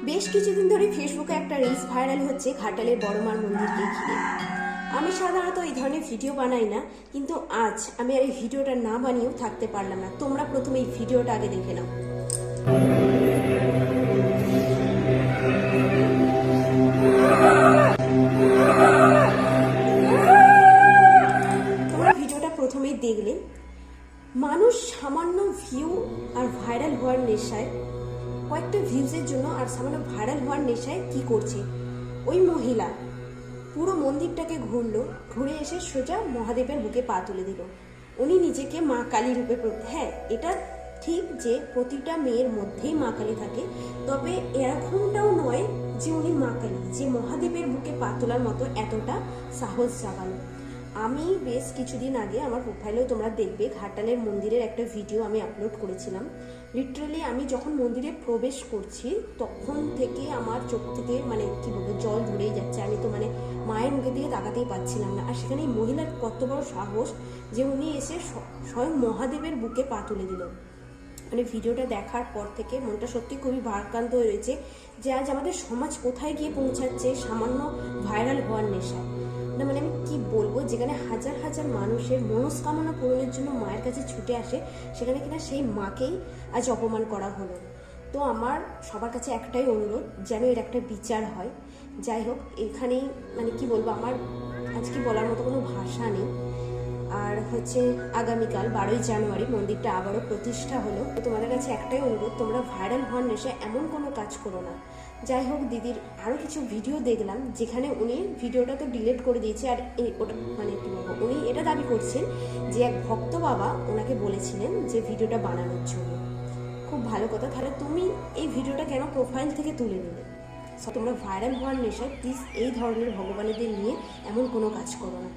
বেশ কিছুদিন ধরে ফেসবুকে একটা রিলস ভাইরাল হচ্ছে ঘাটালের বড়মার মন্দিরকে ঘিরে। আমি সাধারণত এই ধরনের ভিডিও বানাই না, কিন্তু আজ আমি আর এই ভিডিওটা না বানিয়েও থাকতে পারলাম না। তোমরা প্রথমে এই ভিডিওটা আগে দেখে নাও। তোমরা ভিডিওটা প্রথমেই দেখলে। মানুষ সামান্য ভিউ আর ভাইরাল হওয়ার নেশায়, কয়েকটা ভিউজের জন্য আর সামান্য ভাইরাল হওয়ার নেশায় কি করছে ওই মহিলা, পুরো মন্দিরটাকে ঘুরলো, ঘুরে এসে সোজা মহাদেবের বুকে পা তুলে দিল। উনি নিজেকে মা কালী রূপে, হ্যাঁ এটা ঠিক যে প্রতিটা মেয়ের মধ্যেই মা কালী থাকে, তবে এরকমটাও নয় যে উনি মা কালী, যে মহাদেবের বুকে পা তোলার মতো এতটা সাহস জাগালো। আমি বেশ কিছুদিন আগে আমার প্রোফাইলেও তোমরা দেখবে ঘাটালের মন্দিরের একটা ভিডিও আমি আপলোড করেছিলাম। লিটারালি আমি যখন মন্দিরে প্রবেশ করছি তখন থেকে আমার চোখ থেকে কি বলবো জল ঝরেই যাচ্ছে। আমি তো মায়ের মুখে দিয়ে তাকাতেই পাচ্ছিলাম না। আর সেখানে এই মহিলার কত বড় সাহস যে উনি এসে স্বয়ং মহাদেবের বুকে পা তুলে দিল। ভিডিওটা দেখার পর থেকে মনটা সত্যি খুবই ভারাক্রান্ত হয়ে রয়েছে যে আজ আমাদের সমাজ কোথায় গিয়ে পৌঁছাচ্ছে সামান্য ভাইরাল হওয়ার নেশায়। আমি কি বলবো, যেখানে হাজার হাজার মানুষের মনস্কামনা পূরণের জন্য মায়ের কাছে ছুটে আসে, সেখানে কিনা সেই মাকেই আজ অপমান করা হলো। তো আমার সবার কাছে একটাই অনুরোধ, যেন এর একটা বিচার হয়। যাই হোক, এখানেই কি বলবো, আমার আজকে বলার মতো কোনো ভাষা নেই। আর আগামীকাল 12ই জানুয়ারি মন্দিরটা আবারও প্রতিষ্ঠা হলো। তো তোমাদের কাছে একটাই অনুরোধ, তোমরা ভাইরাল হওয়ার নেশায় এমন কোনো কাজ করো না। যাই হোক, দিদির আরও কিছু ভিডিও দেখলাম যেখানে উনি ভিডিওটা তো ডিলিট করে দিয়েছে। আর ওটা কি বলবো, উনি এটা দাবি করছেন যে এক ভক্ত বাবা ওনাকে বলেছিলেন যে ভিডিওটা বানানোর জন্য। খুব ভালো কথা, তাহলে তুমি এই ভিডিওটা কেন প্রোফাইল থেকে তুলে নিলে? তোমরা ভাইরাল হওয়ার নেশায় প্লিজ এই ধরনের ভগবানেদের নিয়ে এমন কোনো কাজ করো না।